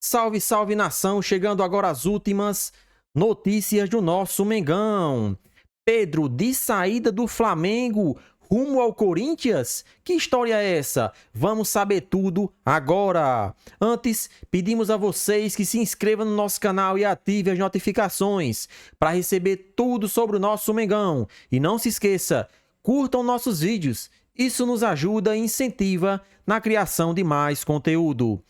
Salve, salve nação, chegando agora às últimas notícias do nosso Mengão. Pedro, de saída do Flamengo rumo ao Corinthians? Que história é essa? Vamos saber tudo agora. Antes, pedimos a vocês que se inscrevam no nosso canal e ativem as notificações para receber tudo sobre o nosso Mengão. E não se esqueça, curtam nossos vídeos. Isso nos ajuda e incentiva na criação de mais conteúdo.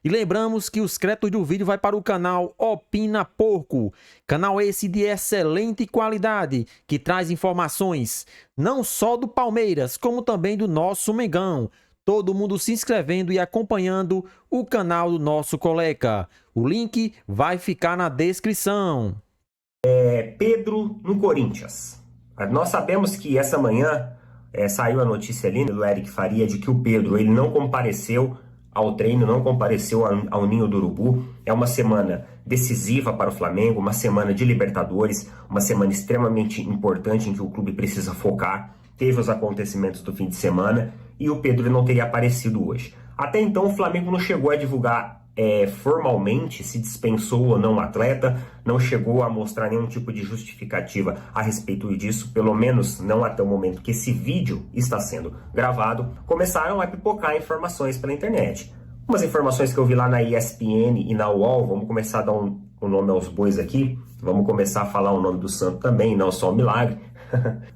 E lembramos que os créditos do vídeo vai para o canal Opina Porco, canal esse de excelente qualidade, que traz informações não só do Palmeiras, como também do nosso Mengão. Todo mundo se inscrevendo e acompanhando o canal do nosso colega. O link vai ficar na descrição. Pedro no Corinthians. Nós sabemos que essa manhã saiu a notícia ali do Eric Faria de que o Pedro ele não compareceu ao treino, não compareceu ao Ninho do Urubu. É uma semana decisiva para o Flamengo, uma semana de Libertadores, uma semana extremamente importante em que o clube precisa focar. Teve os acontecimentos do fim de semana e o Pedro não teria aparecido hoje. Até então o Flamengo não chegou a divulgar formalmente se dispensou ou não o atleta, não chegou a mostrar nenhum tipo de justificativa a respeito disso, pelo menos não até o momento que esse vídeo está sendo gravado. Começaram a pipocar informações pela internet. Umas informações que eu vi lá na ESPN e na UOL, vamos começar a dar um nome aos bois aqui, vamos começar a falar o nome do santo também, não só o milagre,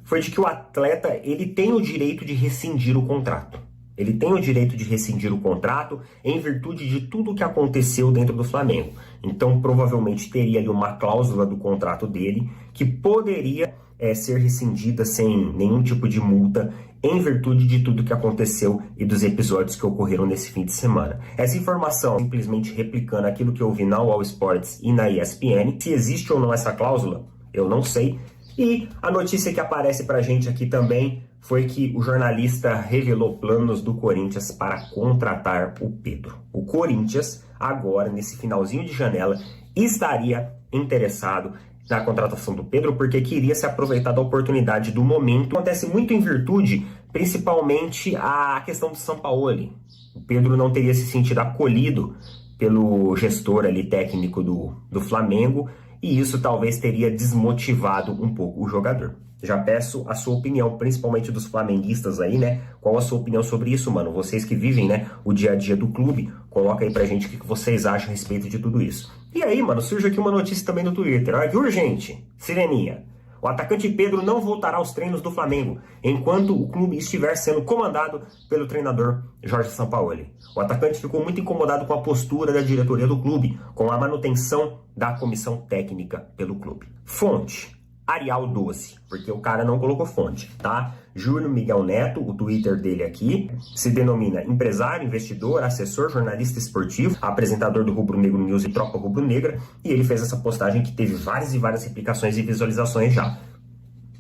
foi de que o atleta ele tem o direito de rescindir o contrato. Ele tem o direito de rescindir o contrato em virtude de tudo o que aconteceu dentro do Flamengo. Então, provavelmente teria ali uma cláusula do contrato dele que poderia ser rescindida sem nenhum tipo de multa em virtude de tudo que aconteceu e dos episódios que ocorreram nesse fim de semana. Essa informação, simplesmente replicando aquilo que eu vi na UOL Sports e na ESPN, se existe ou não essa cláusula, eu não sei. E a notícia que aparece pra gente aqui também foi que o jornalista revelou planos do Corinthians para contratar o Pedro. O Corinthians, agora, nesse finalzinho de janela, estaria interessado na contratação do Pedro porque queria se aproveitar da oportunidade do momento. Acontece muito em virtude, principalmente, a questão do Sampaoli. O Pedro não teria se sentido acolhido pelo gestor ali técnico do Flamengo e isso talvez teria desmotivado um pouco o jogador. Já peço a sua opinião, principalmente dos flamenguistas aí, né? Qual a sua opinião sobre isso, mano? Vocês que vivem, né, o dia a dia do clube, coloca aí pra gente o que vocês acham a respeito de tudo isso. E aí, mano, surge aqui uma notícia também no Twitter. Olha que urgente, sireninha. O atacante Pedro não voltará aos treinos do Flamengo enquanto o clube estiver sendo comandado pelo treinador Jorge Sampaoli. O atacante ficou muito incomodado com a postura da diretoria do clube, com a manutenção da comissão técnica pelo clube. Fonte: Arial 12, porque o cara não colocou fonte, tá? Júlio Miguel Neto, o Twitter dele aqui, se denomina empresário, investidor, assessor, jornalista esportivo, apresentador do Rubro Negro News e Tropa Rubro Negra, e ele fez essa postagem que teve várias e várias replicações e visualizações já.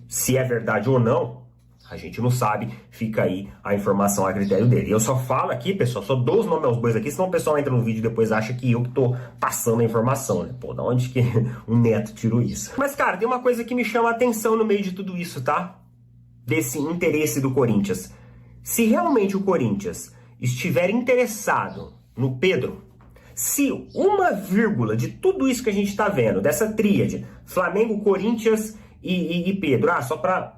Se é verdade ou não, a gente não sabe, fica aí a informação a critério dele. Eu só falo aqui, pessoal, só dou os nomes aos bois aqui, senão o pessoal entra no vídeo e depois acha que eu que tô passando a informação, né? Pô, da onde que o Neto tirou isso? Mas, cara, tem uma coisa que me chama a atenção no meio de tudo isso, tá? Desse interesse do Corinthians. Se realmente o Corinthians estiver interessado no Pedro, se uma vírgula de tudo isso que a gente tá vendo, dessa tríade, Flamengo, Corinthians e Pedro,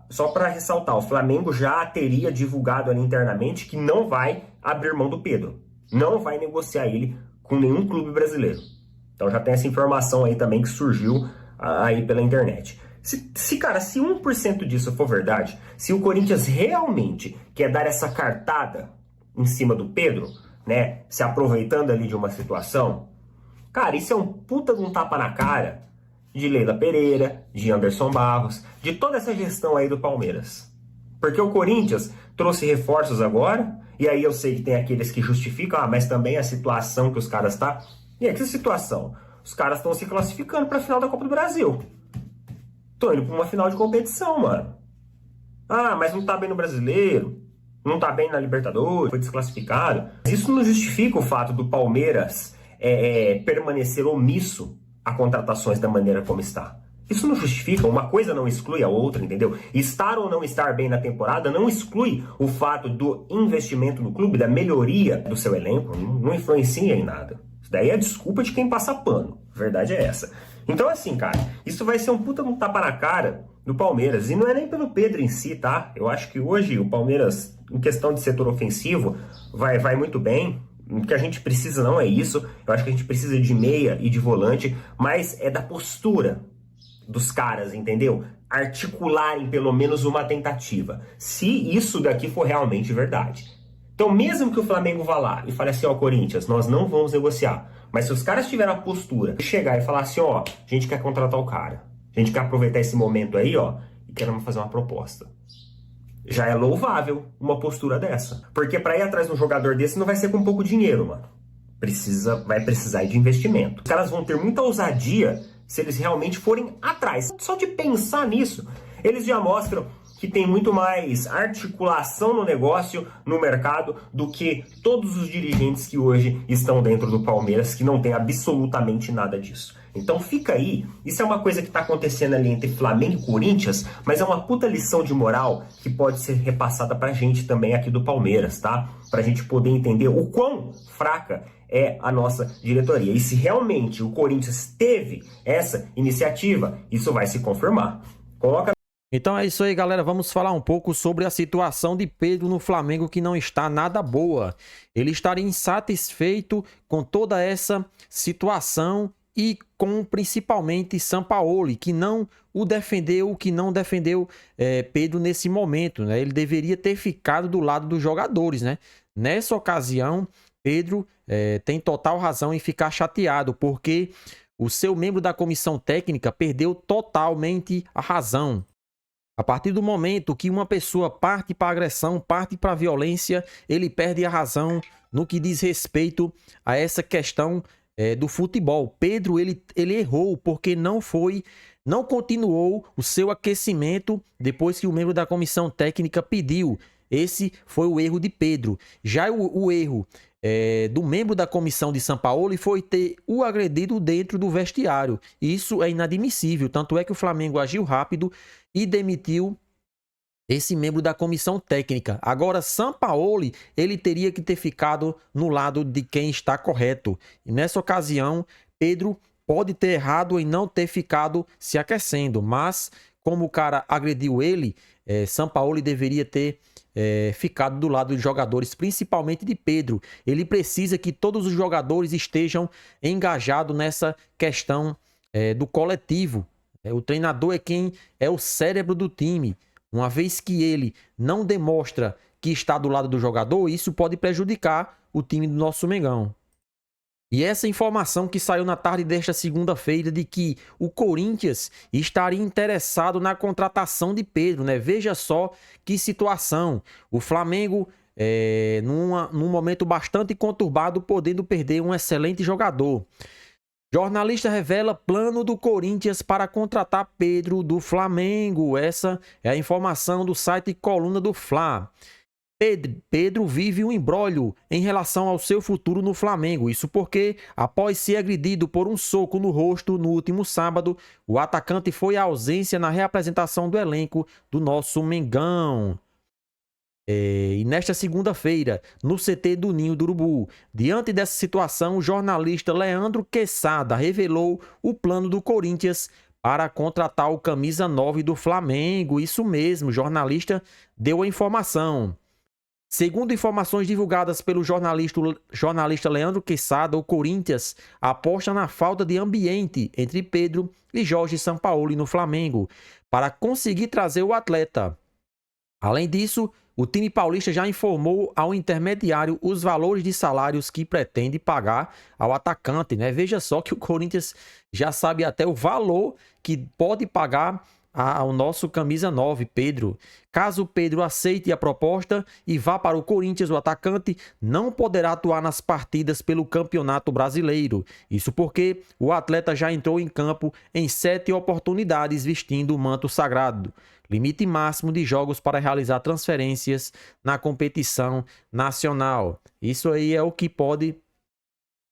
só para ressaltar, o Flamengo já teria divulgado ali internamente que não vai abrir mão do Pedro, não vai negociar ele com nenhum clube brasileiro. Então já tem essa informação aí também que surgiu aí pela internet. Cara, se 1% disso for verdade, se o Corinthians realmente quer dar essa cartada em cima do Pedro, né, se aproveitando ali de uma situação, cara, isso é um puta de um tapa na cara de Leila Pereira, de Anderson Barros, de toda essa gestão aí do Palmeiras. Porque o Corinthians trouxe reforços agora, e aí eu sei que tem aqueles que justificam, mas também a situação que os caras tá. E aí, que situação? Os caras estão se classificando para a final da Copa do Brasil. Tô indo para uma final de competição, mano. Mas não tá bem no Brasileiro, não tá bem na Libertadores, foi desclassificado. Isso não justifica o fato do Palmeiras permanecer omisso a contratações da maneira como está. Isso não justifica, uma coisa não exclui a outra, entendeu? Estar ou não estar bem na temporada não exclui o fato do investimento no clube, da melhoria do seu elenco, não influencia em nada. Daí é a desculpa de quem passa pano. A verdade é essa. Então, assim, cara, isso vai ser um puta tapa na cara do Palmeiras. E não é nem pelo Pedro em si, tá? Eu acho que hoje o Palmeiras, em questão de setor ofensivo, vai muito bem. O que a gente precisa não é isso. Eu acho que a gente precisa de meia e de volante, mas é da postura dos caras, entendeu? Articularem pelo menos uma tentativa. Se isso daqui for realmente verdade. Então, mesmo que o Flamengo vá lá e fale assim, ó, Corinthians, nós não vamos negociar. Mas se os caras tiverem a postura de chegar e falar assim, ó, a gente quer contratar o cara. A gente quer aproveitar esse momento aí, ó, e queremos fazer uma proposta. Já é louvável uma postura dessa. Porque para ir atrás de um jogador desse não vai ser com pouco dinheiro, mano. Vai precisar de investimento. Os caras vão ter muita ousadia se eles realmente forem atrás. Só de pensar nisso, eles já mostram que tem muito mais articulação no negócio, no mercado, do que todos os dirigentes que hoje estão dentro do Palmeiras, que não tem absolutamente nada disso. Então fica aí, isso é uma coisa que está acontecendo ali entre Flamengo e Corinthians, mas é uma puta lição de moral que pode ser repassada pra gente também aqui do Palmeiras, tá? Pra gente poder entender o quão fraca é a nossa diretoria. E se realmente o Corinthians teve essa iniciativa, isso vai se confirmar. Coloca. Então é isso aí, galera. Vamos falar um pouco sobre a situação de Pedro no Flamengo, que não está nada boa. Ele estaria insatisfeito com toda essa situação e com principalmente Sampaoli, que não o defendeu, Pedro nesse momento, né? Ele deveria ter ficado do lado dos jogadores, né? Nessa ocasião, Pedro tem total razão em ficar chateado, porque o seu membro da comissão técnica perdeu totalmente a razão. A partir do momento que uma pessoa parte para agressão, parte para violência, ele perde a razão no que diz respeito a essa questão do futebol. Pedro, ele errou porque não continuou o seu aquecimento depois que o membro da comissão técnica pediu. Esse foi o erro de Pedro. Já o erro do membro da comissão de Sampaoli foi ter o agredido dentro do vestiário. Isso é inadmissível. Tanto é que o Flamengo agiu rápido e demitiu esse membro da comissão técnica. Agora, Sampaoli, ele teria que ter ficado no lado de quem está correto. E nessa ocasião, Pedro pode ter errado em não ter ficado se aquecendo, mas como o cara agrediu ele, Sampaoli deveria ter ficado do lado dos jogadores, principalmente de Pedro. Ele precisa que todos os jogadores estejam engajados nessa questão do coletivo. O treinador é quem é o cérebro do time. Uma vez que ele não demonstra que está do lado do jogador, isso pode prejudicar o time do nosso Mengão. E essa informação que saiu na tarde desta segunda-feira de que o Corinthians estaria interessado na contratação de Pedro, né? Veja só que situação. O Flamengo, num momento bastante conturbado, podendo perder um excelente jogador. Jornalista revela plano do Corinthians para contratar Pedro do Flamengo. Essa é a informação do site Coluna do Fla. Pedro vive um imbróglio em relação ao seu futuro no Flamengo. Isso porque, após ser agredido por um soco no rosto no último sábado, o atacante foi à ausência na reapresentação do elenco do nosso Mengão. E nesta segunda-feira, no CT do Ninho do Urubu. Diante dessa situação, o jornalista Leandro Quesada revelou o plano do Corinthians para contratar o camisa 9 do Flamengo. Isso mesmo, o jornalista deu a informação. Segundo informações divulgadas pelo jornalista Leandro Quesada, o Corinthians aposta na falta de ambiente entre Pedro e Jorge Sampaoli no Flamengo para conseguir trazer o atleta. Além disso, o time paulista já informou ao intermediário os valores de salários que pretende pagar ao atacante, né? Veja só que o Corinthians já sabe até o valor que pode pagar ao nosso camisa 9, Pedro. Caso Pedro aceite a proposta e vá para o Corinthians, o atacante não poderá atuar nas partidas pelo Campeonato Brasileiro. Isso porque o atleta já entrou em campo em 7 oportunidades vestindo o manto sagrado. Limite máximo de jogos para realizar transferências na competição nacional. Isso aí é o que pode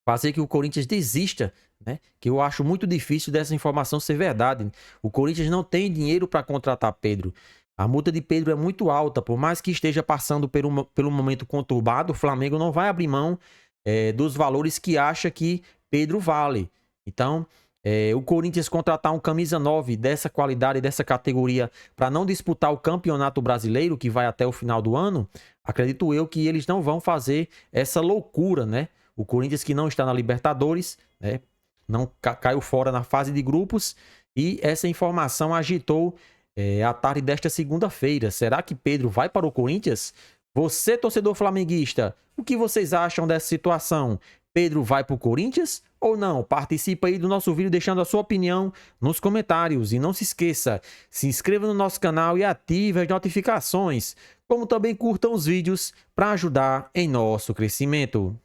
fazer que o Corinthians desista, né? Que eu acho muito difícil dessa informação ser verdade. O Corinthians não tem dinheiro para contratar Pedro. A multa de Pedro é muito alta. Por mais que esteja passando pelo momento conturbado, o Flamengo não vai abrir mão dos valores que acha que Pedro vale. Então, o Corinthians contratar um camisa 9 dessa qualidade, dessa categoria, para não disputar o Campeonato Brasileiro, que vai até o final do ano, acredito eu que eles não vão fazer essa loucura, né? O Corinthians, que não está na Libertadores, né? Não caiu fora na fase de grupos, e essa informação agitou a tarde desta segunda-feira. Será que Pedro vai para o Corinthians? Você, torcedor flamenguista, o que vocês acham dessa situação? Pedro vai para o Corinthians ou não? Participa aí do nosso vídeo deixando a sua opinião nos comentários. E não se esqueça, se inscreva no nosso canal e ative as notificações. Como também curtam os vídeos para ajudar em nosso crescimento.